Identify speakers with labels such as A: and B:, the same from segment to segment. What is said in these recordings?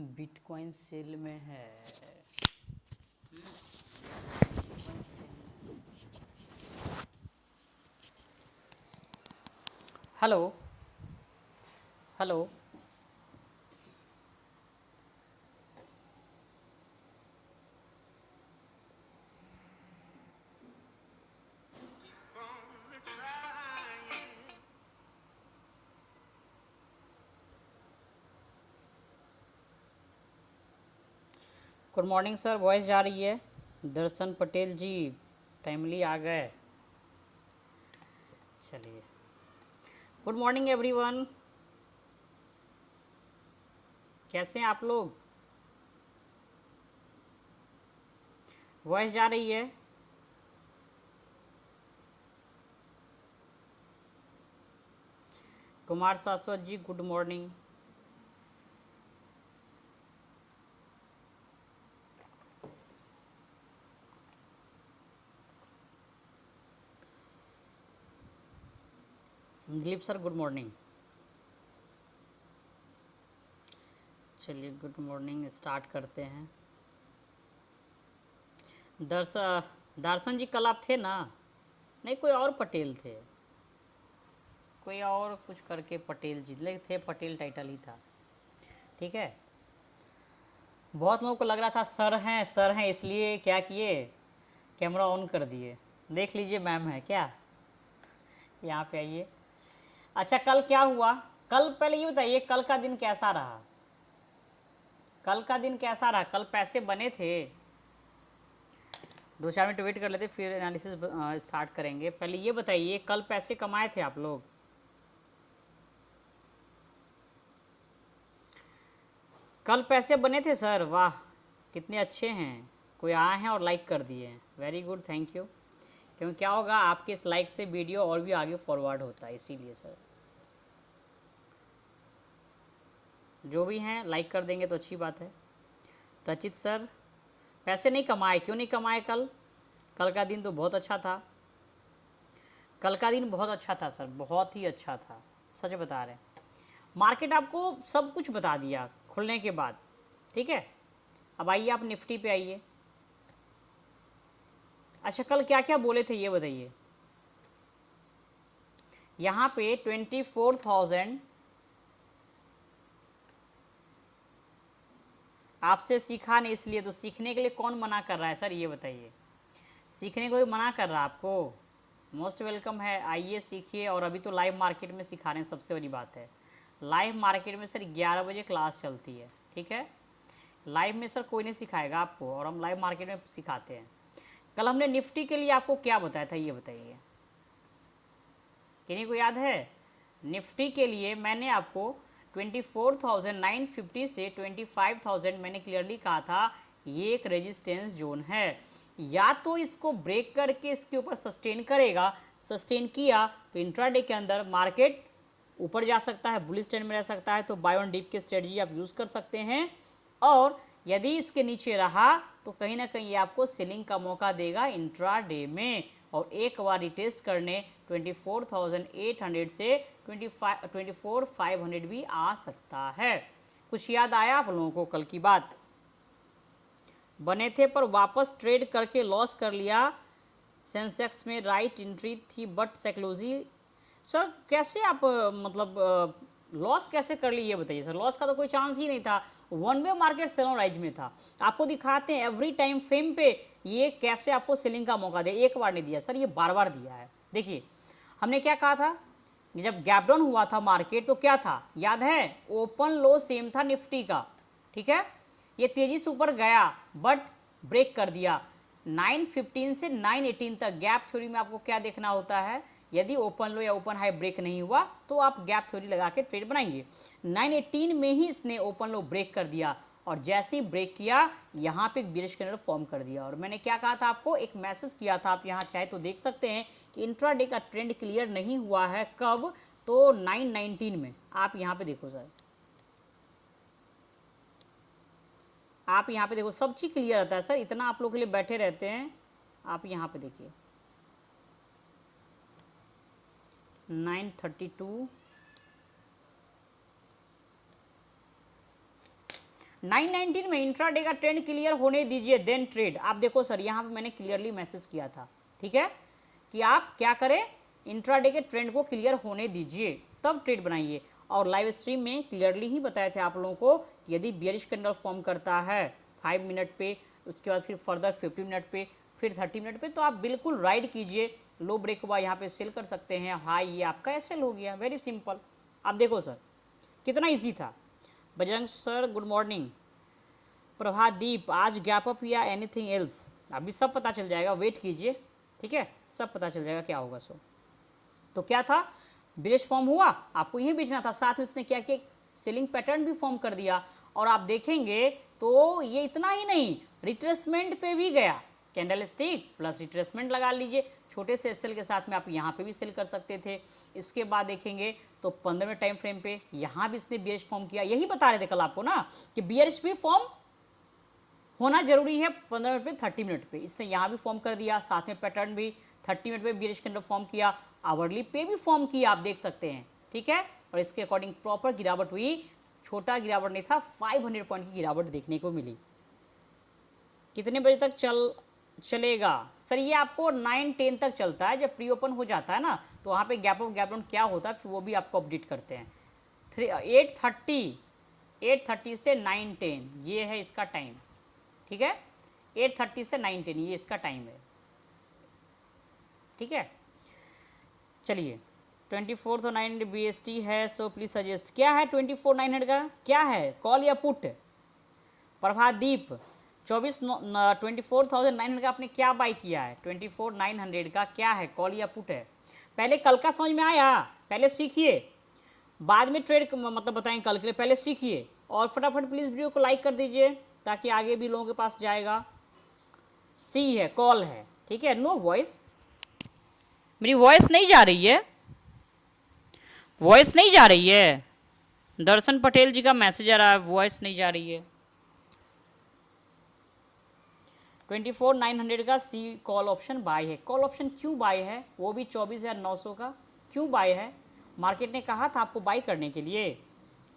A: Bitcoin cell में है। Hello hello. Good morning sir, voice जा रही है। दर्शन पटेल जी टाइमली आ गए। चलिए, गुड मॉर्निंग एवरीवन। कैसे हैं आप लोग? वॉइस जा रही है? Kumar Shashwat ji good morning. Dilip sir good morning. चलिए गुड मॉर्निंग, स्टार्ट करते हैं। दर्शन जी कल आप थे ना? नहीं, कोई और पटेल थे, कोई और कुछ करके पटेल जी थे, पटेल टाइटल ही था। ठीक है। बहुत लोगों को लग रहा था सर हैं, इसलिए क्या किए, कैमरा ऑन कर दिए। देख लीजिए मैम है क्या, यहाँ पे आइए। अच्छा, कल क्या हुआ? कल पहले ये बताइए, कल का दिन कैसा रहा? कल का दिन कैसा रहा? कल पैसे बने थे? 2-4 मिनट वेट कर लेते, फिर एनालिसिस स्टार्ट करेंगे। पहले ये बताइए, कल पैसे कमाए थे आप लोग? कल पैसे बने थे सर? वाह, कितने अच्छे हैं। कोई आए हैं और लाइक कर दिए हैं, वेरी गुड, थैंक यू। क्योंकि क्या होगा, आपके इस लाइक से वीडियो और भी आगे फॉरवर्ड होता है, इसीलिए सर। जो भी हैं लाइक कर देंगे तो अच्छी बात है। रचित सर, पैसे नहीं कमाए, क्यों नहीं कमाए कल? कल का दिन तो बहुत अच्छा था। कल का दिन बहुत अच्छा था सर, बहुत ही अच्छा था, सच बता रहे हैं। मार्केट आपको सब कुछ बता दिया खुलने के बाद। ठीक है, अब आइए आप निफ्टी पे आइए। अच्छा, कल क्या क्या बोले थे ये बताइए। यहाँ पे 24,000 आपसे सीखा नहीं, इसलिए तो सीखने के लिए कौन मना कर रहा है सर, ये बताइए। सीखने को कोई मना कर रहा है आपको? मोस्ट वेलकम है, आइए सीखिए। और अभी तो लाइव मार्केट में सिखा रहे हैं, सबसे बड़ी बात है। लाइव मार्केट में सर 11 बजे क्लास चलती है, ठीक है। लाइव में सर कोई नहीं सिखाएगा आपको, और हम लाइव मार्केट में सिखाते हैं। कल हमने निफ्टी के लिए आपको क्या बताया था ये बताइए, किन्हीं को याद है? निफ्टी के लिए मैंने आपको 24,950 से 25,000 मैंने क्लियरली कहा था, ये एक रेजिस्टेंस जोन है। या तो इसको ब्रेक करके इसके ऊपर सस्टेन करेगा, सस्टेन किया तो इंट्राडे के अंदर मार्केट ऊपर जा सकता है, बुलिश ट्रेंड में रह सकता है, तो बाय ऑन डिप की स्ट्रेटजी आप यूज़ कर सकते हैं। और यदि इसके नीचे रहा तो कहीं ना कहीं ये आपको सेलिंग का मौका देगा इंट्राडे में, और एक बार रिटेस्ट करने 24,800 से 24,500 भी आ सकता है। कुछ याद आया आप लोगों को? कल की बात बने थे पर वापस ट्रेड करके लॉस कर लिया। सेंसेक्स में राइट एंट्री थी बट साइकोलॉजी। सर कैसे आप मतलब लॉस कैसे कर ली ये बताइए सर। लॉस का तो कोई चांस ही नहीं था, वन वे मार्केट सेलों राइज में था। आपको दिखाते हैं एवरी टाइम फ्रेम पे ये कैसे आपको सेलिंग का मौका दे। एक बार नहीं दिया सर, ये बार बार दिया है। देखिए हमने क्या कहा था, जब गैप डाउन हुआ था मार्केट तो क्या था याद है? ओपन लो सेम था निफ्टी का, ठीक है। ये तेजी से ऊपर गया बट ब्रेक कर दिया। 915 से 918 तक गैप थ्योरी में आपको क्या देखना होता है, यदि ओपन लो या ओपन हाई ब्रेक नहीं हुआ तो आप गैप थ्योरी लगा के ट्रेड बनाएंगे। 918 में ही इसने ओपन लो ब्रेक कर दिया, और जैसे ही ब्रेक किया यहाँ पे एक बेरिश कैंडल फॉर्म कर दिया। और मैंने क्या कहा था आपको, एक मैसेज किया था, आप यहाँ चाहे तो देख सकते हैं कि इंट्राडे का ट्रेंड क्लियर नहीं हुआ है। कब? तो 919 में। आप यहाँ पे देखो सर, आप यहाँ पे देखो, सब चीज़ क्लियर रहता है सर, इतना आप लोग के लिए बैठे रहते हैं। आप यहाँ पे देखिए 932 919 में इंट्राडे का ट्रेंड क्लियर होने दीजिए देन ट्रेड। आप देखो सर यहाँ पे मैंने क्लियरली मैसेज किया था, ठीक है, कि आप क्या करें, इंट्राडे के ट्रेंड को क्लियर होने दीजिए तब ट्रेड बनाइए। और लाइव स्ट्रीम में क्लियरली ही बताए थे आप लोगों को, यदि बियरिश कैंडल फॉर्म करता है 5 मिनट पे, उसके बाद फिर फर्दर 50 मिनट पे, फिर 30 मिनट पे, तो आप बिल्कुल राइड कीजिए, लो ब्रेक हुआ यहाँ पे सेल कर सकते हैं, हाई ये आपका एसएल हो गया, वेरी सिंपल। आप देखो सर कितना इजी था। Bajrang sir good morning. Prabhadeep आज गैप अप या एनीथिंग एल्स, अभी सब पता चल जाएगा, वेट कीजिए, ठीक है, सब पता चल जाएगा क्या होगा। सो तो क्या था, बिलिश फॉर्म हुआ, आपको यही बेचना था, साथ में इसने क्या किया, सेलिंग पैटर्न भी फॉर्म कर दिया। और आप देखेंगे तो ये इतना ही नहीं, रिट्रेसमेंट पे भी गया, कैंडल स्टिक प्लस रिट्रेसमेंट लगा लीजिए, छोटे से एसएल के साथ में आप यहाँ पे भी सेल कर सकते थे। इसके बाद देखेंगे तो 15वें टाइम फ्रेम पे यहाँ भी इसने बियरिश फॉर्म किया, यही बता रहे थे कल आपको ना कि बियरिश भी फॉर्म होना जरूरी है 15 मिनट पे, 30 मिनट पे, इसने यहाँ भी फॉर्म कर दिया, साथ में पैटर्न भी 30 मिनट पे बियरिश कैंडल फॉर्म किया, आवरली पे भी फॉर्म किया, आप देख सकते हैं, ठीक है। और इसके अकॉर्डिंग प्रॉपर गिरावट हुई, छोटा गिरावट नहीं था, 500 पॉइंट की गिरावट देखने को मिली। कितने बजे तक चलेगा सर, ये आपको 9-10 तक चलता है, जब प्री ओपन हो जाता है ना तो वहाँ पे गैप अप गैप डाउन क्या होता है फिर वो भी आपको अपडेट करते हैं। 8:30 से 9-10 ये है इसका टाइम, ठीक है, 8:30 से 9-10 ये इसका टाइम है, ठीक है। चलिए 24,900 BST है, सो प्लीज सजेस्ट क्या है 24,900 का, क्या है कॉल या पुट। प्रभादीप 24,900 का आपने क्या बाई किया है, 24,900 का क्या है, कॉल या पुट है। पहले कल का समझ में आया, पहले सीखिए, बाद में ट्रेड मतलब बताएं कल के लिए, पहले सीखिए। और फटाफट प्लीज़ वीडियो को लाइक कर दीजिए ताकि आगे भी लोगों के पास जाएगा। सी है, कॉल है, ठीक है, नो वॉइस, मेरी वॉइस नहीं जा रही है, वॉइस नहीं जा रही है, दर्शन पटेल जी का मैसेज आ रहा है, वॉइस नहीं जा रही है। 24,900 का सी कॉल ऑप्शन बाय है। कॉल ऑप्शन क्यों बाय है, वो भी 24,900 का क्यों बाय है, मार्केट ने कहा था आपको बाय करने के लिए,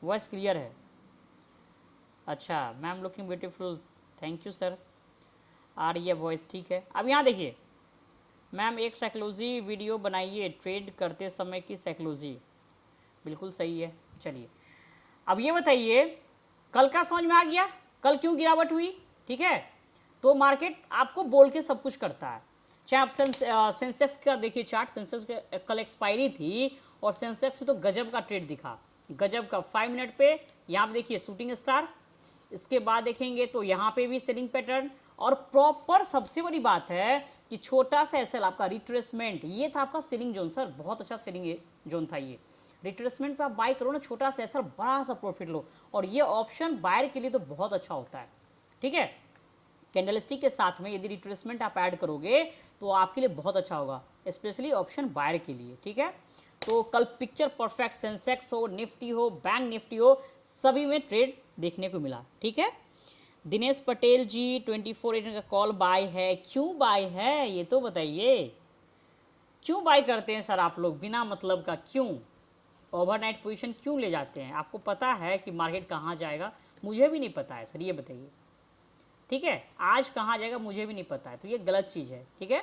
A: वॉइस क्लियर है। अच्छा ma'am looking beautiful, thank you sir, आ रही है वॉइस, ठीक है। अब यहाँ देखिए मैम एक साइकोलॉजी वीडियो बनाइए ट्रेड करते समय की साइकोलॉजी, बिल्कुल सही है। चलिए अब ये बताइए कल का समझ में आ गया, कल क्यों गिरावट हुई, ठीक है। तो मार्केट आपको बोल के सब कुछ करता है, चाहे आप सेंसेक्स का देखिए चार्ट, सेंसेक्स कल एक्सपायरी थी और सेंसेक्स में तो गजब का ट्रेड दिखा, गजब का। 5 मिनट पे यहाँ पे देखिए शूटिंग स्टार, इसके बाद देखेंगे तो यहाँ पे भी सेलिंग पैटर्न, और प्रॉपर सबसे बड़ी बात है कि छोटा सा एसएल आपका रिट्रेसमेंट, ये था आपका सेलिंग जोन सर, बहुत अच्छा सेलिंग जोन था ये। रिट्रेसमेंट पे आप बाय करो ना, छोटा सा एसएल बड़ा सा प्रॉफिट लो, और ये ऑप्शन बायर के लिए तो बहुत अच्छा होता है, ठीक है। कैंडलस्टिक के साथ में यदि रिट्रेसमेंट आप ऐड करोगे तो आपके लिए बहुत अच्छा होगा, स्पेशली ऑप्शन बायर के लिए, ठीक है। तो कल पिक्चर परफेक्ट, सेंसेक्स हो, निफ्टी हो, बैंक निफ्टी हो, सभी में ट्रेड देखने को मिला, ठीक है। दिनेश पटेल जी 24,800 का कॉल बाय है, क्यों बाय है ये तो बताइए, क्यों बाय करते हैं सर आप लोग बिना मतलब का, क्यों ओवरनाइट पोजीशन क्यों ले जाते हैं, आपको पता है कि मार्केट कहाँ जाएगा, मुझे भी नहीं पता है सर, ये बताइए, ठीक है, आज कहाँ जाएगा मुझे भी नहीं पता है, तो ये गलत चीज़ है, ठीक है।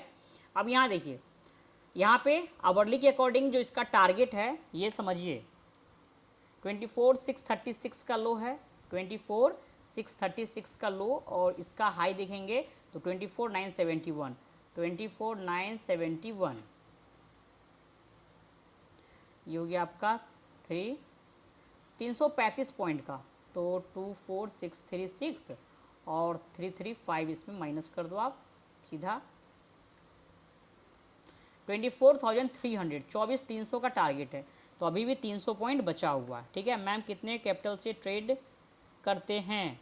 A: अब यहाँ देखिए, यहाँ पे आवरली के अकॉर्डिंग जो इसका टारगेट है ये समझिए, 24,636 का लो है, 24,636 का लो, और इसका हाई देखेंगे तो 24,971, 24,971 ये हो गया आपका 335 पॉइंट का, तो 24,636 और 335 इसमें माइनस कर दो आप सीधा, 24,300, 24,300 का टारगेट है, तो अभी भी 300 पॉइंट बचा हुआ है, ठीक है। मैम कितने कैपिटल से ट्रेड करते हैं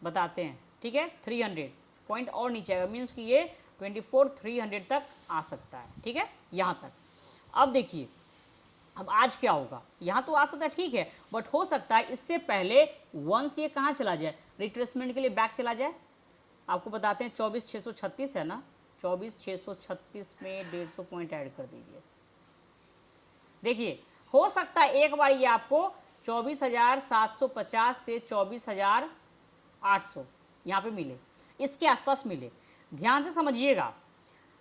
A: बताते हैं, ठीक है, 300 पॉइंट और नीचे आएगा, मीन्स कि ये 24,300 तक आ सकता है, ठीक है, यहाँ तक। अब देखिए अब आज क्या होगा, यहाँ तो आ सकता है, ठीक है, बट हो सकता है इससे पहले वंस ये कहाँ चला जाए, रिट्रेसमेंट के लिए बैक चला जाए। आपको बताते हैं 24,636 है ना, 24,636 में 150 पॉइंट ऐड कर दीजिए, देखिए हो सकता है एक बार ये आपको 24,750 से 24,800 यहाँ पे मिले, इसके आसपास मिले। ध्यान से समझिएगा,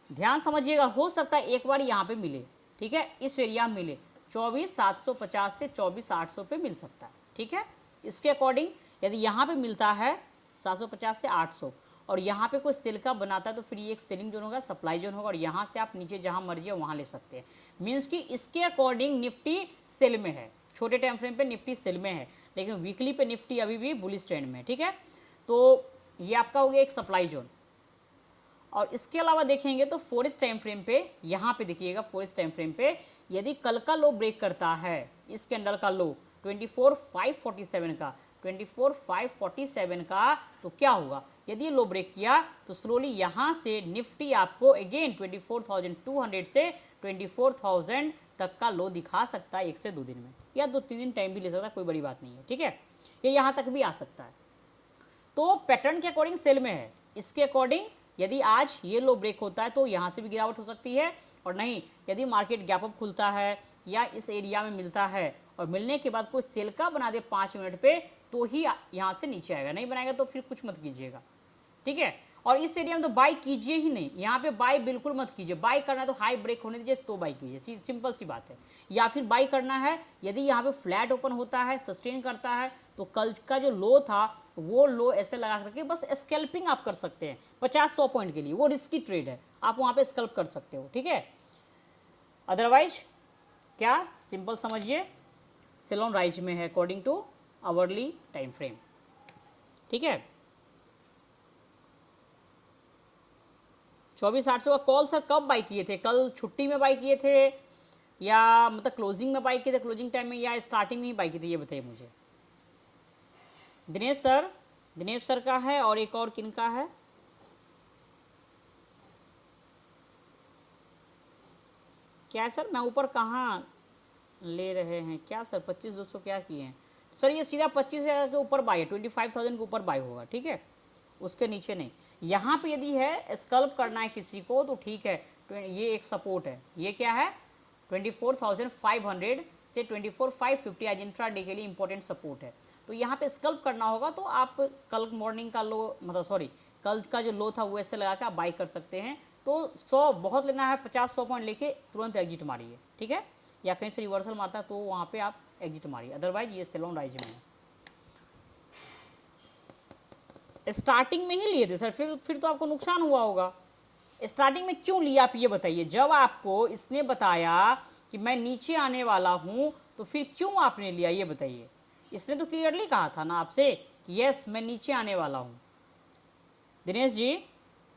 A: ध्यान समझिएगा, हो सकता है एक बार यहाँ पे मिले, ठीक है, इस एरिया में मिले 24,750 से 24,800 पे मिल सकता है, ठीक है। इसके अकॉर्डिंग यदि यहाँ पे मिलता है 750 से 800 और यहाँ पे कोई सेल का बनाता है तो फिर ये एक सेलिंग जोन होगा, सप्लाई जोन होगा, और यहाँ से आप नीचे जहाँ मर्जी है वहाँ ले सकते हैं। मीन्स कि इसके अकॉर्डिंग निफ्टी सेल में है, छोटे टाइम फ्रेम पे निफ्टी सेल में है, लेकिन वीकली पे निफ्टी अभी भी बुलिश ट्रेंड में है, ठीक है। तो ये आपका हो गया एक सप्लाई जोन। और इसके अलावा देखेंगे तो फोरेस्ट टाइम फ्रेम पे, यहाँ पे देखिएगा फोरेस्ट टाइम फ्रेम पे यदि कल का लो ब्रेक करता है, इस कैंडल का लो 24,547 का, 24,547 का, तो क्या होगा, यदि लो ब्रेक किया तो स्लोली यहाँ से निफ्टी आपको अगेन 24,200 से 24,000 तक का लो दिखा सकता है 1 से 2 दिन में, या 2-3 दिन टाइम भी ले सकता है, कोई बड़ी बात नहीं है, ठीक है। ये यहाँ तक भी आ सकता है। तो पैटर्न के अकॉर्डिंग सेल में है। इसके अकॉर्डिंग यदि आज ये लो ब्रेक होता है तो यहाँ से भी गिरावट हो सकती है, और नहीं यदि मार्केट गैप अप खुलता है या इस एरिया में मिलता है और मिलने के बाद कोई सेल का बना दे 5 मिनट पे तो ही यहाँ से नीचे आएगा, नहीं बनाएगा तो फिर कुछ मत कीजिएगा, ठीक है। और इस एरिया में तो बाई कीजिए ही नहीं, यहाँ पे बाई बिल्कुल मत कीजिए। बाई करना है तो हाई ब्रेक होने दीजिए तो बाई कीजिए, सिंपल सी बात है। या फिर बाई करना है यदि यहाँ पे फ्लैट ओपन होता है, सस्टेन करता है, तो कल का जो लो था वो लो ऐसे लगा करके बस स्कैल्पिंग आप कर सकते हैं 50-100 पॉइंट के लिए, वो रिस्की ट्रेड है, आप वहाँ पे स्कैल्प कर सकते हो, ठीक है। अदरवाइज क्या, सिंपल समझिए, सेल ऑन राइज में है according to hourly time frame, ठीक है। 24,800 का कॉल सर कब बाई किए थे, कल छुट्टी में बाई किए थे या मतलब क्लोजिंग में बाई किए थे, क्लोजिंग टाइम में, या स्टार्टिंग में ही बाई किए थे, ये बताइए मुझे। दिनेश सर का है, और एक और किन का है, क्या है सर, मैं ऊपर कहाँ ले रहे हैं क्या सर, 25,200 क्या किए हैं सर, ये सीधा 25,000 के ऊपर बाई है, 25,000 के ऊपर बाई होगा, ठीक है, उसके नीचे नहीं। यहाँ पे यदि है स्कल्प करना है किसी को तो ठीक है, ये एक सपोर्ट है, ये क्या है 24,500 से 24,550 आज इंट्रा डे के लिए इंपॉर्टेंट सपोर्ट है। तो यहाँ पे स्कल्प करना होगा तो आप कल मॉर्निंग का लो, मतलब सॉरी कल का जो लो था वो ऐसे लगा के आप बाई कर सकते हैं। तो 100 बहुत लेना है, 50-100 पॉइंट लेके तुरंत एग्जिट मारिए, ठीक है, या कहीं से रिवर्सल मारता है तो वहाँ पे आप एग्जिट मारिए, अदरवाइज ये सेल ऑन राइज में है। स्टार्टिंग में ही लिए थे सर, फिर तो आपको नुकसान हुआ होगा। स्टार्टिंग में क्यों लिया आप ये बताइए, जब आपको इसने बताया कि मैं नीचे आने वाला हूं तो फिर क्यों आपने लिया, ये बताइए। इसने तो क्लियरली कहा था ना आपसे कि यस मैं नीचे आने वाला हूं। दिनेश जी,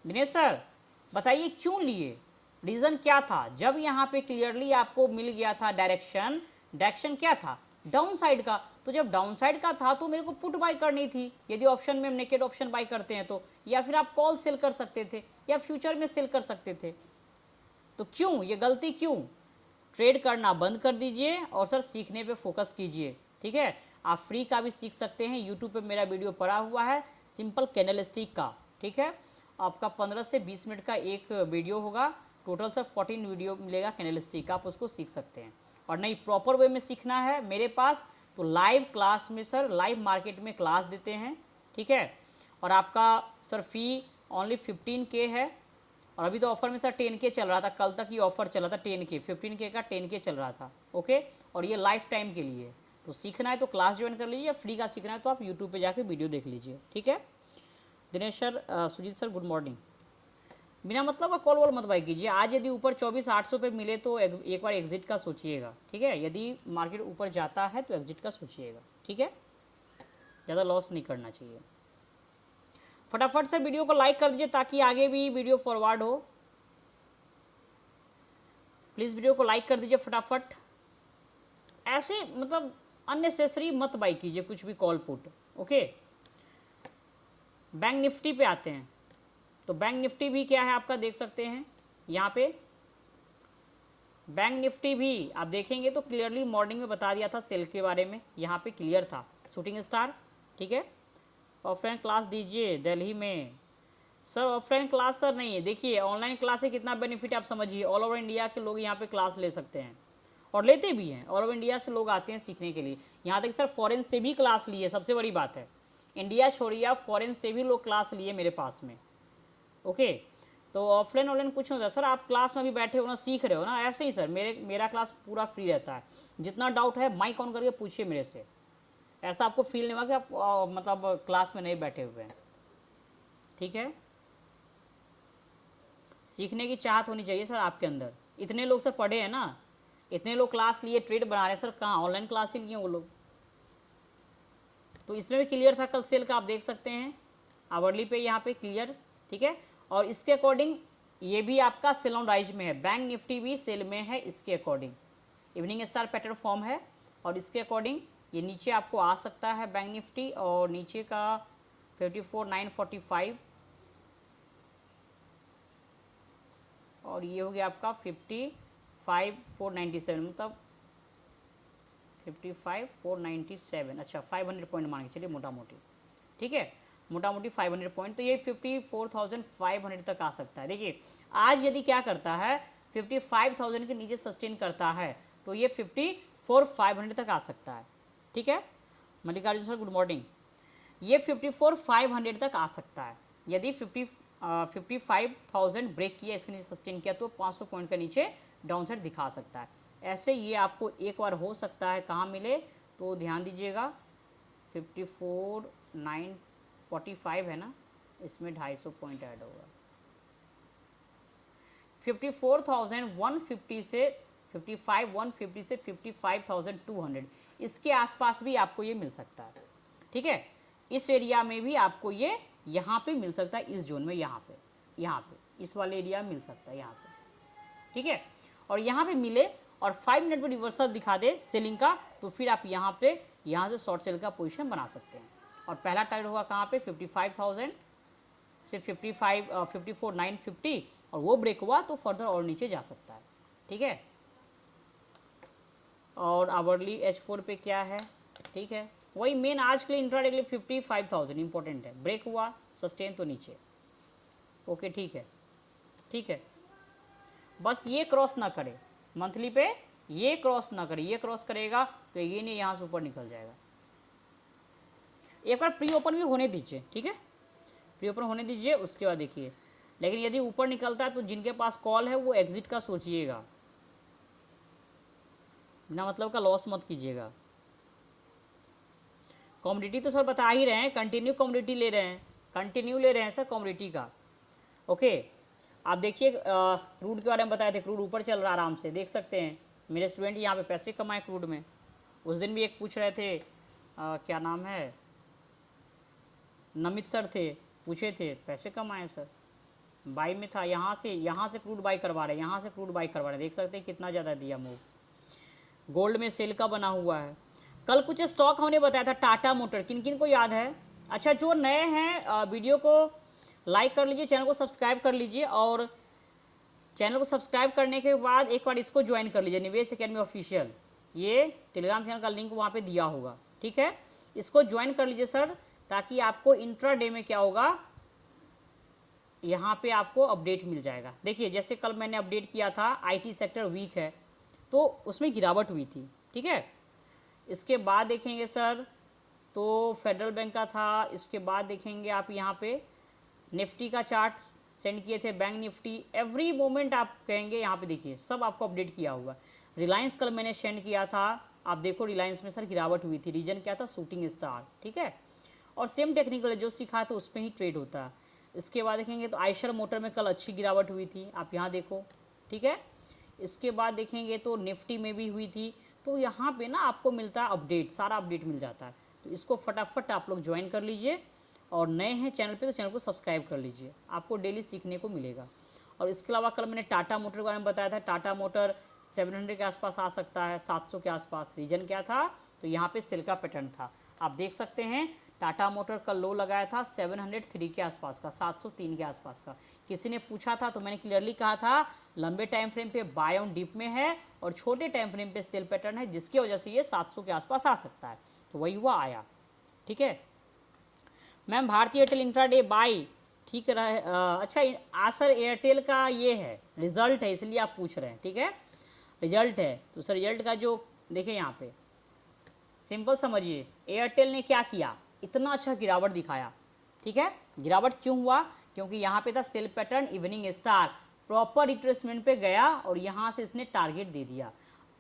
A: दिनेश सर बताइए क्यों लिए, रीज़न क्या था। जब यहाँ पे क्लियरली आपको मिल गया था डायरेक्शन क्या था, डाउन साइड का, तो जब डाउन साइड का था तो मेरे को पुट बाई करनी थी, यदि ऑप्शन में हम नेकेड ऑप्शन बाई करते हैं तो, या फिर आप कॉल सेल कर सकते थे या फ्यूचर में सेल कर सकते थे। तो क्यों ये गलती, क्यों। ट्रेड करना बंद कर दीजिए और सर सीखने पे फोकस कीजिए, ठीक है। आप फ्री का भी सीख सकते हैं, यूट्यूब पे मेरा वीडियो पड़ा हुआ है सिंपल कैंडलस्टिक का, ठीक है। आपका 15 से 20 मिनट का एक वीडियो होगा, टोटल सर 14 वीडियो मिलेगा कैंडलस्टिक का, आप उसको सीख सकते हैं। और नहीं प्रॉपर वे में सीखना है मेरे पास तो लाइव क्लास में सर, लाइव मार्केट में क्लास देते हैं, ठीक है। और आपका सर फ़ी ओनली 15K है, और अभी तो ऑफर में सर 10K चल रहा था, कल तक ये ऑफर चला था 10K, 15K का 10K चल रहा था, ओके। और ये लाइफ टाइम के लिए, तो सीखना है तो क्लास ज्वाइन कर लीजिए, फ्री का सीखना है तो आप यूट्यूब पे जाके वीडियो देख लीजिए, ठीक है। Dinesh sir, Sujeet sir good morning. बिना मतलब का कॉल वॉल मत बाई कीजिए। आज यदि ऊपर 24,800 पे मिले तो एक बार एग्जिट का सोचिएगा, ठीक है। यदि मार्केट ऊपर जाता है तो एग्जिट का सोचिएगा, ठीक है, ज़्यादा लॉस नहीं करना चाहिए। फटाफट से वीडियो को लाइक कर दीजिए ताकि आगे भी वीडियो फॉरवर्ड हो। प्लीज़ वीडियो को लाइक कर दीजिए फटाफट। ऐसे मतलब अननेसेसरी मत बाई कीजिए कुछ भी call put, okay. Bank Nifty पे आते हैं, तो बैंक निफ्टी भी क्या है आपका देख सकते हैं यहाँ पे। बैंक निफ्टी भी आप देखेंगे तो क्लियरली मॉर्निंग में बता दिया था सेल के बारे में, यहाँ पे क्लियर था शूटिंग स्टार, ठीक है। ऑफलाइन क्लास दीजिए दिल्ली में सर, ऑफलाइन क्लास सर नहीं है, देखिए ऑनलाइन क्लास से कितना बेनिफिट आप समझिए, ऑल ओवर इंडिया के लोग यहाँ पे क्लास ले सकते हैं। और लेते भी हैं। ऑल ओवर इंडिया से लोग आते हैं सीखने के लिए। यहाँ तक सर फॉरेन से भी क्लास लिए, सबसे बड़ी बात है, इंडिया छोड़िए आप, फॉरेन से भी लोग क्लास लिए मेरे पास में। ओके, तो ऑफलाइन ऑनलाइन कुछ नहीं होता सर, आप क्लास में भी बैठे हो ना, सीख रहे हो ना, ऐसे ही सर मेरा क्लास पूरा फ्री रहता है। जितना डाउट है माइक ऑन करके पूछिए मेरे से, ऐसा आपको फील नहीं होगा कि आप मतलब क्लास में नहीं बैठे हुए हैं। ठीक है, सीखने की चाहत होनी चाहिए सर आपके अंदर। इतने लोग सर पढ़े हैं ना, इतने लोग क्लास लिए, ट्रेड बना रहे हैं सर, कहाँ ऑनलाइन क्लास ही लिए वो लोग। तो इसमें भी क्लियर था कल सेल का, आप देख सकते हैं आवरली पे यहाँ पे क्लियर। ठीक है, और इसके अकॉर्डिंग ये भी आपका सेल ऑन राइज में है, बैंक निफ्टी भी सेल में है इसके according, evening star pattern form है। और इसके अकॉर्डिंग ये नीचे आपको आ सकता है बैंक निफ्टी, और नीचे का 54,945 और ये हो गया आपका 55,497, मतलब 55,497। अच्छा 500 पॉइंट मान के चलिए मोटा मोटी। ठीक है, मोटा मोटी 500 पॉइंट, तो ये 54,500 तक आ सकता है। देखिए आज यदि क्या करता है 55,000 के नीचे सस्टेन करता है तो ये 54,500 तक आ सकता है। ठीक है, मल्लिकार्जुन सर गुड मॉर्निंग। ये 54,500 तक आ सकता है यदि 55,000 ब्रेक किया, इसके नीचे सस्टेन किया तो 500 पॉइंट के नीचे डाउन साइड दिखा सकता है। ऐसे ये आपको एक बार हो सकता है, कहाँ मिले तो ध्यान दीजिएगा 54,945 है ना, इसमें 250 पॉइंट ऐड होगा। 54,150 से 55,150 से 55,200 इसके आसपास भी आपको ये मिल सकता है। ठीक है, इस एरिया में भी आपको ये यहाँ पे मिल सकता है, इस जोन में यहाँ पे इस वाले एरिया में मिल सकता है यहाँ पे। ठीक है, और यहाँ पे मिले और 5 मिनट में रिवर्सल दिखा दे सेलिंग का, तो फिर आप यहाँ से शॉर्ट सेल का पोजीशन बना सकते हैं। और पहला टारगेट होगा कहाँ पे 55,000 से 54,950, और वो ब्रेक हुआ तो फर्दर और नीचे जा सकता है। ठीक है, और आवरली H4 पे क्या है, ठीक है, वही मेन आज के लिए इंट्राडे के लिए 55,000 इंपॉर्टेंट है, ब्रेक हुआ सस्टेन तो नीचे। ओके ठीक है, ठीक है, बस ये क्रॉस ना करे मंथली पे, ये क्रॉस ना करे, ये क्रॉस करेगा तो ये नहीं यहाँ से ऊपर निकल जाएगा। एक बार प्री ओपन भी होने दीजिए। ठीक है, प्री ओपन होने दीजिए, उसके बाद देखिए। लेकिन यदि ऊपर निकलता है तो जिनके पास कॉल है वो एग्जिट का सोचिएगा, बिना मतलब का लॉस मत कीजिएगा। कॉमोडिटी तो सर बता ही रहे हैं, कंटिन्यू कॉमोडिटी ले रहे हैं, कंटिन्यू ले रहे हैं सर कॉमोडिटी का। ओके, आप देखिए क्रूड के बारे में बताए थे, क्रूड ऊपर चल रहा है आराम से, देख सकते हैं मेरे स्टूडेंट यहाँ पे पैसे कमाए क्रूड में। उस दिन भी एक पूछ रहे थे क्या नाम है, नमित सर थे, पूछे थे पैसे कमाए सर, बाई में था, यहाँ से क्रूड बाई करवा रहे हैं, यहाँ से क्रूड बाई करवा रहे हैं, देख सकते हैं कितना ज़्यादा दिया मूव। गोल्ड में सेल का बना हुआ है। कल कुछ स्टॉक हमने बताया था, टाटा मोटर, किन किन को याद है? अच्छा, जो नए हैं वीडियो को लाइक कर लीजिए, चैनल को सब्सक्राइब कर लीजिए, और चैनल को सब्सक्राइब करने के बाद एक बार इसको ज्वाइन कर लीजिए, निवेश एकेडमी ऑफिशियल, ये टेलीग्राम चैनल का लिंक वहाँ पे दिया होगा। ठीक है, इसको ज्वाइन कर लीजिए सर, ताकि आपको इंट्राडे में क्या होगा, यहाँ पे आपको अपडेट मिल जाएगा। देखिए जैसे कल मैंने अपडेट किया था IT सेक्टर वीक है तो उसमें गिरावट हुई थी। ठीक है, इसके बाद देखेंगे सर तो फेडरल बैंक का था, इसके बाद देखेंगे आप यहाँ पे निफ्टी का चार्ट सेंड किए थे, बैंक निफ्टी, एवरी मोमेंट आप कहेंगे यहाँ पे देखिए सब आपको अपडेट किया हुआ। रिलायंस कल मैंने सेंड किया था, आप देखो रिलायंस में सर गिरावट हुई थी, रीजन क्या था, शूटिंग स्टार। ठीक है, और सेम टेक्निकल जो सीखा था उस पर ही ट्रेड होता है। इसके बाद देखेंगे तो आयशर मोटर में कल अच्छी गिरावट हुई थी, आप यहाँ देखो। ठीक है, इसके बाद देखेंगे तो निफ्टी में भी हुई थी। तो यहाँ पे ना आपको मिलता है अपडेट, सारा अपडेट मिल जाता है, तो इसको फटाफट आप लोग ज्वाइन कर लीजिए, और नए हैं चैनल पे तो चैनल को सब्सक्राइब कर लीजिए, आपको डेली सीखने को मिलेगा। और इसके अलावा कल मैंने टाटा मोटर के बारे में बताया था, टाटा मोटर 700 के आसपास आ सकता है, 700 के आसपास। रीजन क्या था, तो यहाँ पे सेल का पैटर्न था, आप देख सकते हैं टाटा मोटर का लो लगाया था 703 के आसपास का, 703 के आसपास का। किसी ने पूछा था तो मैंने क्लियरली कहा था लंबे टाइम फ्रेम पे बाय ऑन डिप में है, और छोटे टाइम फ्रेम पे सेल पैटर्न है, जिसकी वजह से ये 700 के आसपास आ सकता है, तो वही हुआ आया। ठीक है मैम, भारतीय एयरटेल इंट्राडे बाय ठीक रहे। अच्छा आज सर एयरटेल का ये है रिजल्ट है, इसलिए आप पूछ रहे हैं। ठीक है, रिजल्ट है, तो सर रिजल्ट का जो देखिए यहाँ पे सिंपल समझिए, एयरटेल ने क्या किया, इतना अच्छा गिरावट दिखाया, ठीक है। गिरावट क्यों हुआ, क्योंकि यहाँ पे था sell pattern evening star, proper retracement पे गया और यहाँ से इसने टारगेट दे दिया।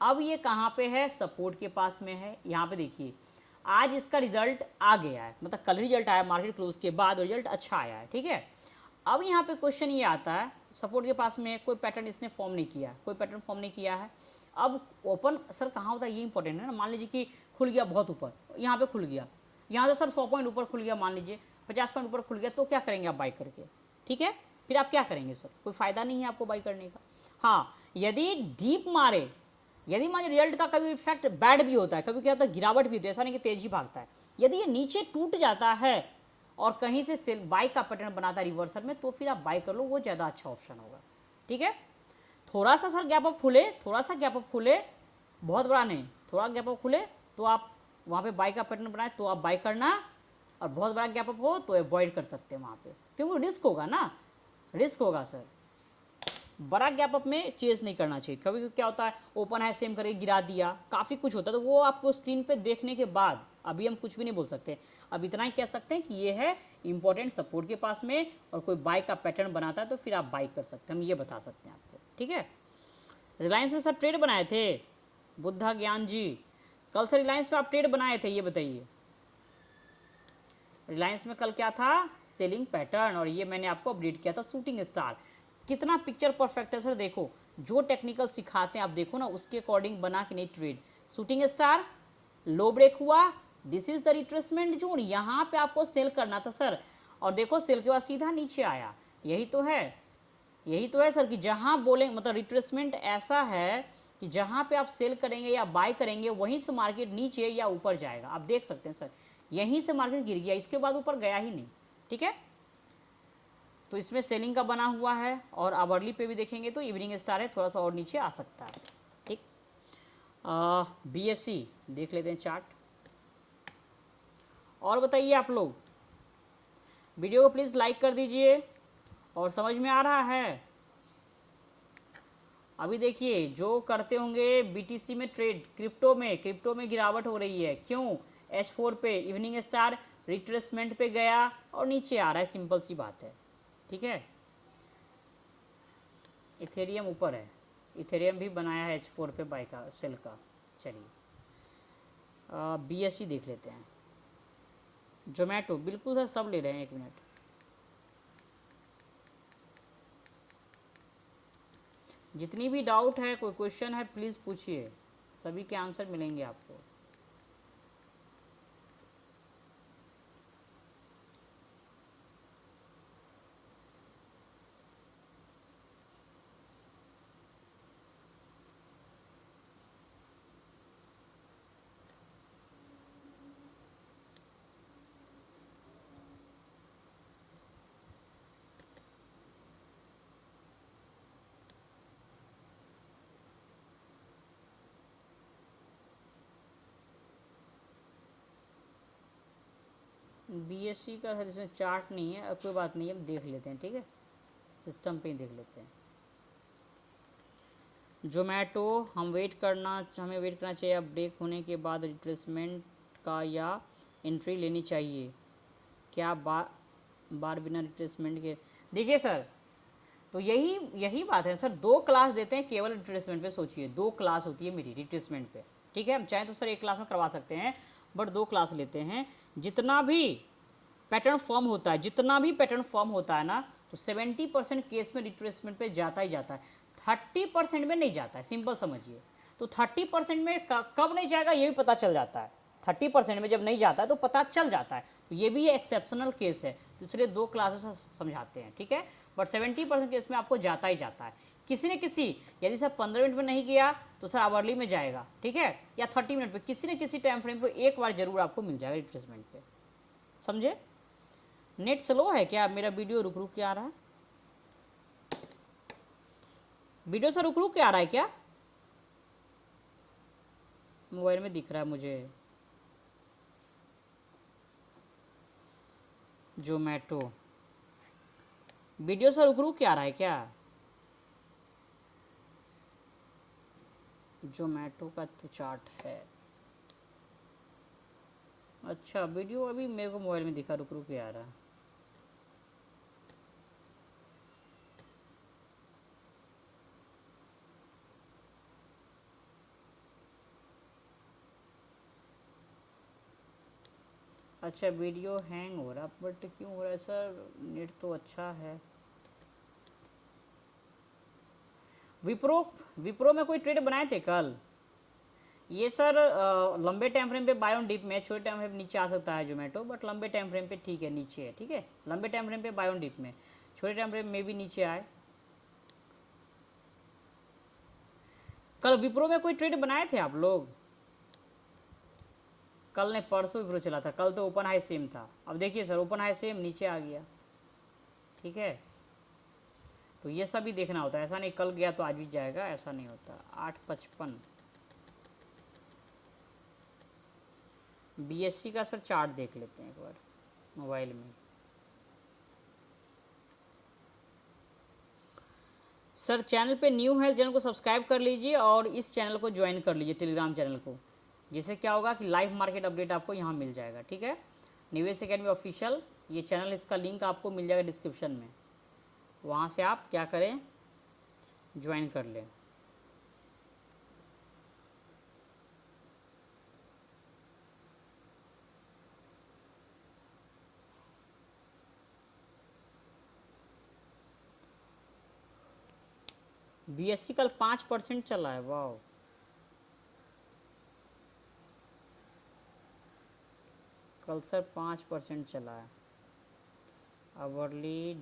A: अब ये कहाँ पे है, सपोर्ट के पास में है। यहाँ पे देखिए आज इसका रिजल्ट आ गया है, मतलब कल रिजल्ट आया मार्केट क्लोज के बाद, रिजल्ट अच्छा आया है, ठीक है। अब यहाँ पे क्वेश्चन ये आता है, सपोर्ट के पास में कोई पैटर्न इसने फॉर्म नहीं किया, कोई पैटर्न फॉर्म नहीं किया है। अब ओपन सर कहाँ होता है, ये इंपॉर्टेंट है ना। मान लीजिए कि खुल गया बहुत ऊपर, यहाँ पे खुल गया, यहाँ तो सर 100 पॉइंट ऊपर खुल गया, मान लीजिए 50 पॉइंट ऊपर खुल गया, तो क्या करेंगे आप बाई करके, ठीक है। फिर आप क्या करेंगे सर, कोई फ़ायदा नहीं है आपको बाई करने का। हाँ, यदि डीप मारे, यदि मान रिजल्ट का कभी इफेक्ट बैड भी होता है, कभी क्या होता है गिरावट भी होती है, ऐसा नहीं कि तेजी भागता है, यदि ये नीचे टूट जाता है और कहीं से सेल बाई का पैटर्न बनाता है रिवर्सल में, तो फिर आप बाई कर लो, वो ज़्यादा अच्छा ऑप्शन होगा, ठीक है। थोड़ा सा सर गैप अप खुले, थोड़ा सा गैप अप खुले, बहुत बड़ा नहीं, थोड़ा गैप अप खुले तो आप वहाँ पे बाई का पैटर्न बनाए तो आप बाई करना, और बहुत बड़ा गैप अप हो तो अवॉइड कर सकते हैं वहाँ पे, क्योंकि रिस्क होगा ना, रिस्क होगा सर। बड़ा गैप अप में चेज नहीं करना चाहिए। कभी क्या होता है ओपन है सेम करके गिरा दिया, काफ़ी कुछ होता है, तो वो आपको स्क्रीन पे देखने के बाद अभी हम कुछ भी नहीं बोल सकते, अब इतना ही कह सकते हैं कि ये है इंपॉर्टेंट सपोर्ट के पास में, और कोई बाई का पैटर्न बनाता है तो फिर आप बाई कर सकते हैं, हम ये बता सकते हैं आपको, ठीक है। रिलायंस में सर ट्रेड बनाए थे बुद्धा ज्ञान जी, कल से रिलायंस पे आप ट्रेड बनाए थे, ये बताइए। रिलायंस में कल क्या था, सेलिंग पैटर्न, और ये मैंने आपको अपडेट किया था शूटिंग स्टार। कितना पिक्चर परफेक्ट है सर, देखो जो टेक्निकल सिखाते हैं आप देखो ना, उसके अकॉर्डिंग बना के नहीं ट्रेड। शूटिंग स्टार लो ब्रेक हुआ, this is the retracement zone, यहाँ पे आपको सेल करना था सर, और देखो सेल के बाद सीधा नीचे आया। यही तो है, यही तो है सर कि जहाँ बोले मतलब रिट्रेसमेंट ऐसा है कि जहाँ पे आप सेल करेंगे या बाय करेंगे वहीं से मार्केट नीचे या ऊपर जाएगा। आप देख सकते हैं सर, यहीं से मार्केट गिर गया, इसके बाद ऊपर गया ही नहीं, ठीक है। तो इसमें सेलिंग का बना हुआ है, और आवरली पे भी देखेंगे तो इवनिंग स्टार है, थोड़ा सा और नीचे आ सकता है, ठीक। BSE देख लेते हैं चार्ट। और बताइए आप लोग, वीडियो को प्लीज़ लाइक कर दीजिए, और समझ में आ रहा है। अभी देखिए जो करते होंगे BTC में ट्रेड, क्रिप्टो में गिरावट हो रही है, क्यों, H4 पे इवनिंग स्टार रिट्रेसमेंट पे गया और नीचे आ रहा है, सिंपल सी बात है, ठीक है। इथेरियम ऊपर है, इथेरियम भी बनाया है H4 पे बाय का सेल का। चलिए BSE देख लेते हैं। जोमेटो बिल्कुल सर सब ले रहे हैं, एक मिनट। जितनी भी डाउट है, कोई क्वेश्चन है प्लीज़ पूछिए, सभी के आंसर मिलेंगे आपको। BSE का सर इसमें चार्ट नहीं है, कोई बात नहीं, हम देख लेते हैं, ठीक है, सिस्टम पे ही देख लेते हैं। जोमेटो हमें वेट करना चाहिए, अब ब्रेक होने के बाद रिट्रेसमेंट का या एंट्री लेनी चाहिए क्या, बार बिना रिट्रेसमेंट के। देखिए सर, तो यही बात है सर, 2 क्लास देते हैं केवल रिट्रेसमेंट पे, सोचिए 2 क्लास होती है मेरी रिट्रेसमेंट पे, ठीक है। हम चाहें तो सर 1 क्लास में करवा सकते हैं, बट 2 क्लास लेते हैं। जितना भी पैटर्न फॉर्म होता है, जितना भी पैटर्न फॉर्म होता है ना, तो 70% केस में रिट्रेसमेंट पे जाता ही जाता है, 30% में नहीं जाता है, सिंपल समझिए। तो 30% में कब नहीं जाएगा ये भी पता चल जाता है, 30% में जब नहीं जाता है तो पता चल जाता है, तो ये भी एक्सेप्शनल केस है, दूसरे 2 क्लासों से समझाते हैं, ठीक है। बट 70% केस में आपको जाता ही जाता है, किसी न किसी, यदि सर 15 मिनट में नहीं गया तो सर आवरली में जाएगा, ठीक है, या 30 मिनट पे किसी न किसी टाइम फ्रेम पे एक बार जरूर आपको मिल जाएगा रिट्रेसमेंट पे, समझे। नेट स्लो है क्या, मेरा वीडियो रुक रुक के आ रहा है, वीडियो से रुक रुक के आ रहा है क्या, मोबाइल में दिख रहा है मुझे। जोमेटो वीडियो से रुक रुक के आ रहा है क्या, जोमेटो का तो चार्ट है। अच्छा वीडियो अभी मेरे को मोबाइल में दिखा, रुक रुक के आ रहा है। अच्छा वीडियो हैंग हो रहा, बट क्यों हो रहा है सर? नेट तो अच्छा है। विप्रो विप्रो में कोई ट्रेड बनाए थे कल? ये सर लंबे टाइम फ्रेम पे बाय ऑन डिप में, छोटे टाइम फ्रेम नीचे आ सकता है जोमेटो, बट लंबे टाइम फ्रेम पे ठीक है, नीचे है, ठीक है। लंबे टाइम फ्रेम पे बाय ऑन डिप में, छोटे टाइम फ्रेम में भी नीचे आए। कल विप्रो में कोई ट्रेड बनाए थे आप लोग? कल ने परसों विप्रो चला था, कल तो ओपन हाई सेम था। अब देखिए सर, ओपन हाई सेम नीचे आ गया, ठीक है। तो ये सब भी देखना होता है, ऐसा नहीं कल गया तो आज भी जाएगा, ऐसा नहीं होता। 8.55 बीएससी का सर चार्ट देख लेते हैं एक बार मोबाइल में। सर चैनल पे न्यू है, चैनल को सब्सक्राइब कर लीजिए और इस चैनल को ज्वाइन कर लीजिए, टेलीग्राम चैनल को। जिससे क्या होगा कि लाइव मार्केट अपडेट आपको यहाँ मिल जाएगा, ठीक है। निवेश एकेडमी ऑफिशियल ये चैनल, इसका लिंक आपको मिल जाएगा डिस्क्रिप्शन में, वहाँ से आप क्या करें, ज्वाइन कर लें। बीएससी कल 5% चला है, वाह। कल सर 5% चला है। आवरली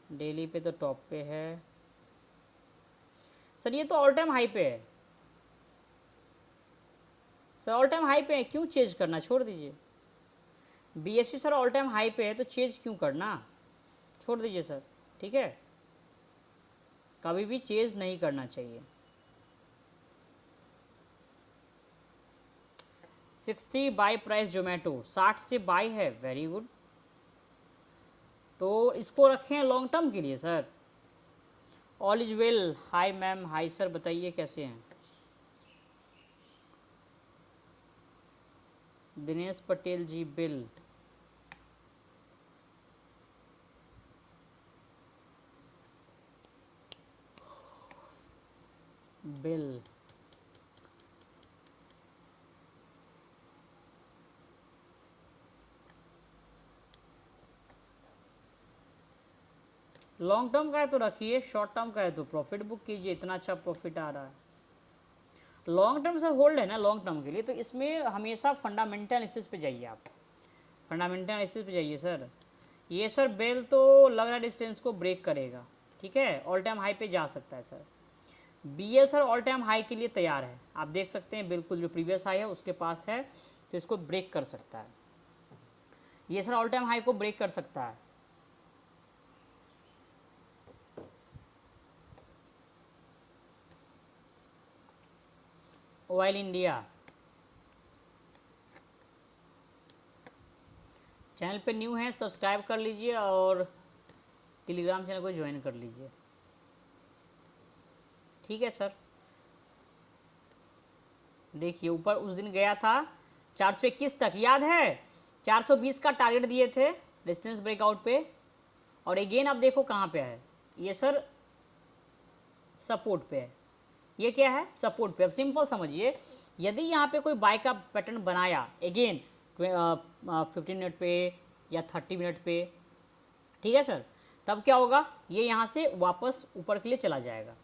A: डेली पे तो टॉप पे है सर, ये तो ऑल टाइम हाई पे है सर, ऑल टाइम हाई पे है, क्यों चेंज करना, छोड़ दीजिए। BSc sir all time high पे है तो चेंज क्यों करना, छोड़ दीजिए सर, ठीक है। कभी भी चेंज नहीं करना चाहिए। 60 बाय प्राइस जोमेटो, 60 से बाय है, वेरी गुड। तो इसको रखें लॉन्ग टर्म के लिए sir. All is well, hi ma'am, hi sir, बताइए कैसे हैं? दिनेश पटेल जी, बिल बिल लॉन्ग टर्म का है तो रखिए, शॉर्ट टर्म का है तो प्रॉफिट बुक कीजिए, इतना अच्छा प्रॉफिट आ रहा है। लॉन्ग टर्म से होल्ड है ना, लॉन्ग टर्म के लिए तो इसमें हमेशा फंडामेंटल एनालिसिस पे जाइए आप, फंडामेंटल एनालिसिस पे जाइए सर। ये सर बेल तो लग रहा है डिस्टेंस को ब्रेक करेगा, ठीक है, ऑल टाइम हाई पे जा सकता है सर। BL sir all time high के लिए तैयार है, आप देख सकते हैं बिल्कुल, जो प्रीवियस हाई है उसके पास है, तो इसको ब्रेक कर सकता है। ये सर ऑल टाइम हाई को ब्रेक कर सकता है। ऑयल इंडिया चैनल पे न्यू है, सब्सक्राइब कर लीजिए और टेलीग्राम चैनल को ज्वाइन कर लीजिए, ठीक है सर। देखिए ऊपर उस दिन गया था 421 तक, याद है 420 का टारगेट दिए थे रेजिस्टेंस ब्रेकआउट पे, और अगेन आप देखो कहाँ पे है ये सर, सपोर्ट पे है। ये क्या है, सपोर्ट पे। अब सिंपल समझिए, यदि यहाँ पे कोई बाय का पैटर्न बनाया अगेन 15 मिनट पे या 30 मिनट पे, ठीक है सर, तब क्या होगा, ये यहाँ से वापस ऊपर के लिए चला जाएगा,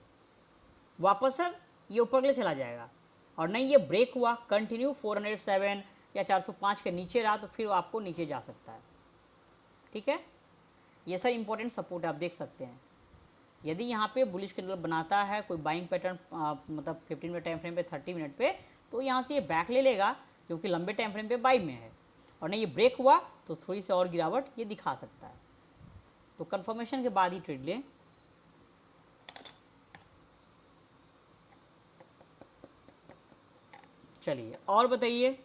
A: वापस सर ये ऊपर के लिए चला जाएगा। और नहीं ये ब्रेक हुआ कंटिन्यू 407 या 405 के नीचे रहा तो फिर आपको नीचे जा सकता है, ठीक है। ये सर इंपॉर्टेंट सपोर्ट आप देख सकते हैं। यदि यहाँ पे बुलिश कैंडल बनाता है कोई बाइंग पैटर्न, मतलब 15 मिनट टाइम फ्रेम पे, 30 मिनट पे, तो यहाँ से ये बैक ले लेगा क्योंकि लंबे टाइम फ्रेम पे बाई में है, और नहीं ये ब्रेक हुआ तो थोड़ी सी और गिरावट ये दिखा सकता है। तो कंफर्मेशन के बाद ही ट्रेड लें। चलिए और बताइए।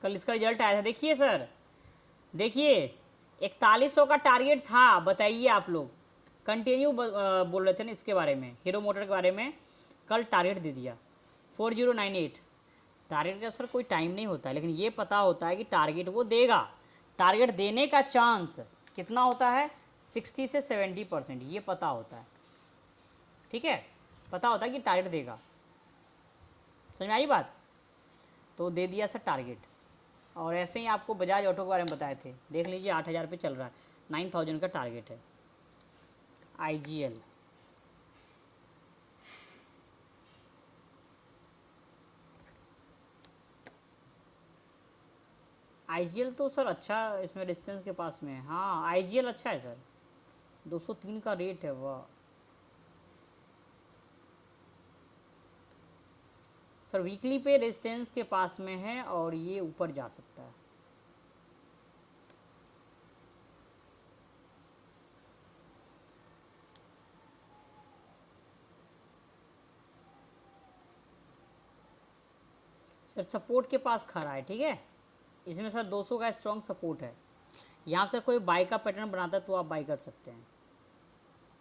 A: कल इसका रिजल्ट आया था, देखिए सर देखिए 4100 का टारगेट था, बताइए आप लोग, कंटिन्यू बोल रहे थे ना इसके बारे में, हीरो मोटर के बारे में, कल टारगेट दे दिया 4098। टारगेट का सर कोई टाइम नहीं होता है, लेकिन ये पता होता है कि टारगेट वो देगा। टारगेट देने का चांस कितना होता है, 60 से 70%, ये पता होता है। ठीक है, पता होता है कि टारगेट देगा। समझ में आई बात? तो दे दिया सर टारगेट। और ऐसे ही आपको बजाज ऑटो के बारे में बताए थे, देख लीजिए 8000 पे चल रहा है, 9000 का टारगेट है। IGL तो सर अच्छा इसमें डिस्टेंस के पास में है। हाँ IGL अच्छा है सर, 203 का रेट है। वाह सर, वीकली पे रेजिस्टेंस के पास में है और ये ऊपर जा सकता है। सर सपोर्ट के पास खड़ा है, ठीक है, इसमें सर 200 का स्ट्रॉन्ग सपोर्ट है। यहाँ सर कोई बाई का पैटर्न बनाता है तो आप बाई कर सकते हैं।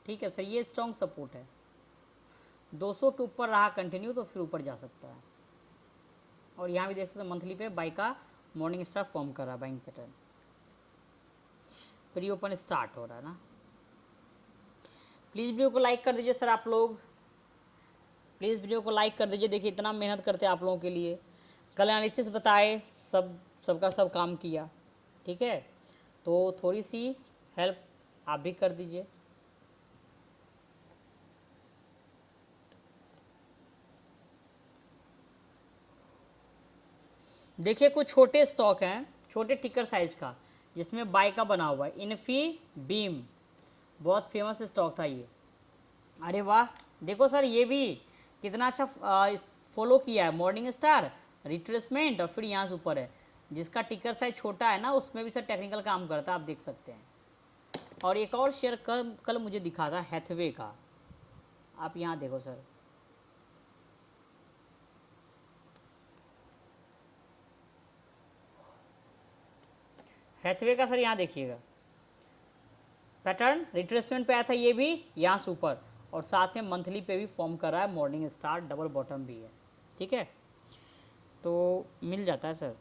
A: ठीक है सर, ये स्ट्रॉन्ग सपोर्ट है, 200 के ऊपर रहा कंटिन्यू तो फिर ऊपर जा सकता है। और यहाँ भी देख सकते हैं मंथली पे बाई का मॉर्निंग स्टार फॉर्म कर रहा है, buying pattern. Pre open start हो रहा है ना। प्लीज़ वीडियो को लाइक कर दीजिए सर आप लोग, प्लीज़ वीडियो को लाइक कर दीजिए। देखिए इतना मेहनत करते हैं आप लोगों के लिए, कल एनालिसिस बताए, सबका सब काम किया। ठीक है, तो थोड़ी सी हेल्प आप भी कर दीजिए। देखिए कुछ छोटे स्टॉक हैं, छोटे टिकर साइज का, जिसमें बाय का बना हुआ है। इन्फी बीम बहुत फेमस स्टॉक था ये। अरे वाह, देखो सर ये भी कितना अच्छा फॉलो किया है, मॉर्निंग स्टार, रिट्रेसमेंट, और फिर यहाँ से ऊपर है। जिसका टिकर साइज छोटा है ना, उसमें भी सर टेक्निकल काम करता है, आप देख सकते हैं। और एक और शेयर कल मुझे दिखा था हैथवे का, आप यहाँ देखो सर, हैथवे का सर यहाँ देखिएगा पैटर्न, रिट्रेसमेंट पे आया था ये भी, यहाँ से ऊपर, और साथ में मंथली पे भी फॉर्म कर रहा है, मॉर्निंग स्टार डबल बॉटम भी है। ठीक है, तो मिल जाता है सर।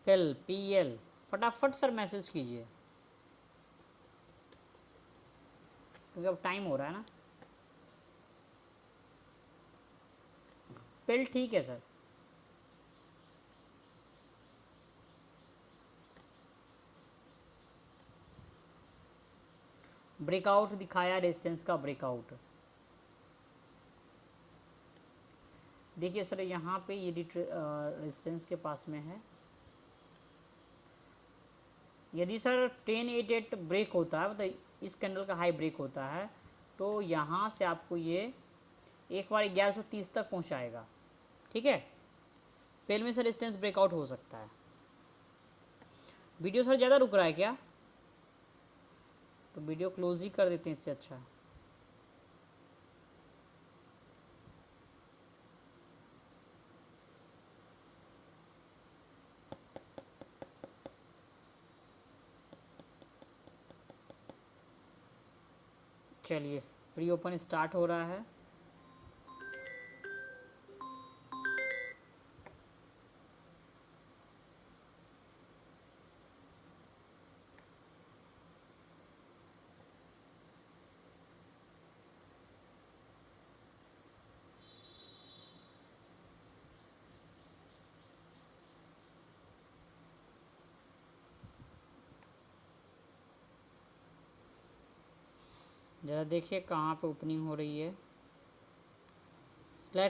A: PL फटाफट सर मैसेज कीजिए, क्योंकि अब टाइम हो रहा है ना। पेल ठीक है सर, ब्रेकआउट दिखाया, रेजिस्टेंस का ब्रेकआउट। देखिए सर यहाँ पे ये रेजिस्टेंस के पास में है। यदि सर 1088 ब्रेक होता है, मतलब इस कैंडल का हाई ब्रेक होता है, तो यहाँ से आपको ये एक बार 1130 तक पहुँचाएगा। ठीक है, पेल में सर रेजिस्टेंस ब्रेकआउट हो सकता है। वीडियो सर ज़्यादा रुक रहा है क्या? तो वीडियो क्लोज ही कर देते हैं, इससे अच्छा। चलिए प्री ओपन स्टार्ट हो रहा है। ज़रा देखिए कहाँ पे ओपनिंग हो रही है, स्लाइटली